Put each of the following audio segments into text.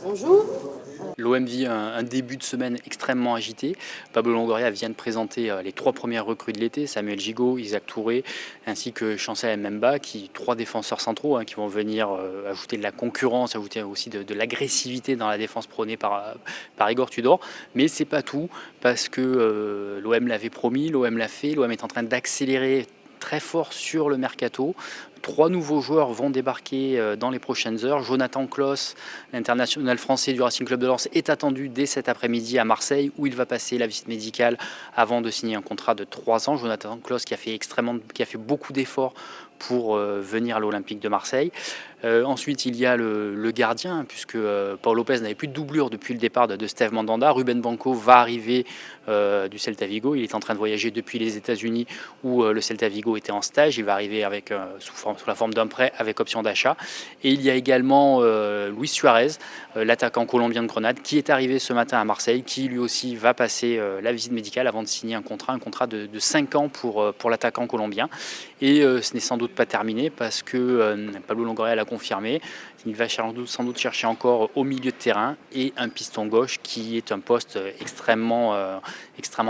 Bonjour. L'OM vit un début de semaine extrêmement agité. Pablo Longoria vient de présenter les 3 premières recrues de l'été, Samuel Gigot, Isaac Touré, ainsi que Chancel Mbemba, 3 défenseurs centraux qui vont venir ajouter de la concurrence, ajouter aussi de l'agressivité dans la défense prônée par Igor Tudor. Mais c'est pas tout, parce que l'OM l'avait promis, l'OM l'a fait, l'OM est en train d'accélérer très fort sur le mercato. 3 nouveaux joueurs vont débarquer dans les prochaines heures. Jonathan Klaus, l'international français du Racing Club de Lens, est attendu dès cet après-midi à Marseille, où il va passer la visite médicale avant de signer un contrat de 3 ans. Jonathan Klaus qui a fait beaucoup d'efforts pour venir à l'Olympique de Marseille. Ensuite, il y a le gardien, puisque Paul Lopez n'avait plus de doublure depuis le départ de Steve Mandanda. Ruben Banco va arriver du Celta Vigo. Il est en train de voyager depuis les États-Unis, où le Celta Vigo était en stage. Il va arriver avec, sous la forme d'un prêt avec option d'achat. Et il y a également Luis Suarez, l'attaquant colombien de Grenade, qui est arrivé ce matin à Marseille, qui lui aussi va passer la visite médicale avant de signer un contrat de 5 ans pour l'attaquant colombien. Et ce n'est sans doute pas terminé, parce que Pablo Longoria l'a confirmé. Il va sans doute chercher encore au milieu de terrain et un piston gauche, qui est un poste extrêmement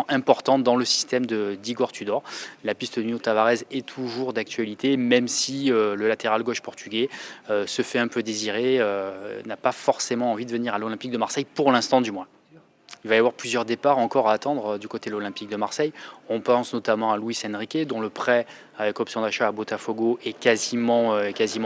important dans le système d'Igor Tudor. La piste de Nuno Tavares est toujours d'actualité, même si le latéral gauche portugais se fait un peu désirer, n'a pas forcément envie de venir à l'Olympique de Marseille, pour l'instant du moins. Il va y avoir plusieurs départs encore à attendre du côté de l'Olympique de Marseille. On pense notamment à Luis Enrique, dont le prêt avec option d'achat à Botafogo est quasiment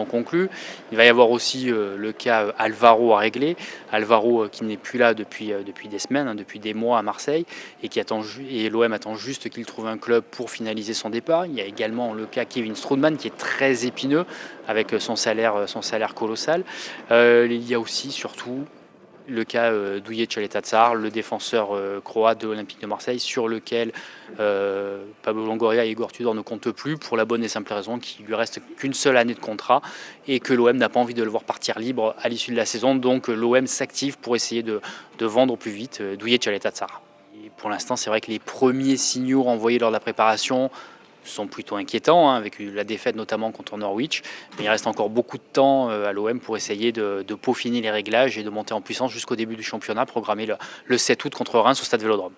conclu. Il va y avoir aussi le cas Alvaro à régler. Alvaro qui n'est plus là depuis des semaines, depuis des mois à Marseille, et l'OM attend juste qu'il trouve un club pour finaliser son départ. Il y a également le cas Kevin Strootman, qui est très épineux avec son salaire colossal. Il y a aussi surtout le cas Douye Caleta-Car, le défenseur croate de l'Olympique de Marseille, sur lequel Pablo Longoria et Igor Tudor ne comptent plus, pour la bonne et simple raison qu'il lui reste qu'une seule année de contrat et que l'OM n'a pas envie de le voir partir libre à l'issue de la saison. Donc l'OM s'active pour essayer de vendre au plus vite Douye Caleta-Car. Pour l'instant, c'est vrai que les premiers signaux envoyés lors de la préparation sont plutôt inquiétants, avec la défaite notamment contre Norwich. Mais il reste encore beaucoup de temps à l'OM pour essayer de peaufiner les réglages et de monter en puissance jusqu'au début du championnat, programmé le 7 août contre Reims au Stade Vélodrome.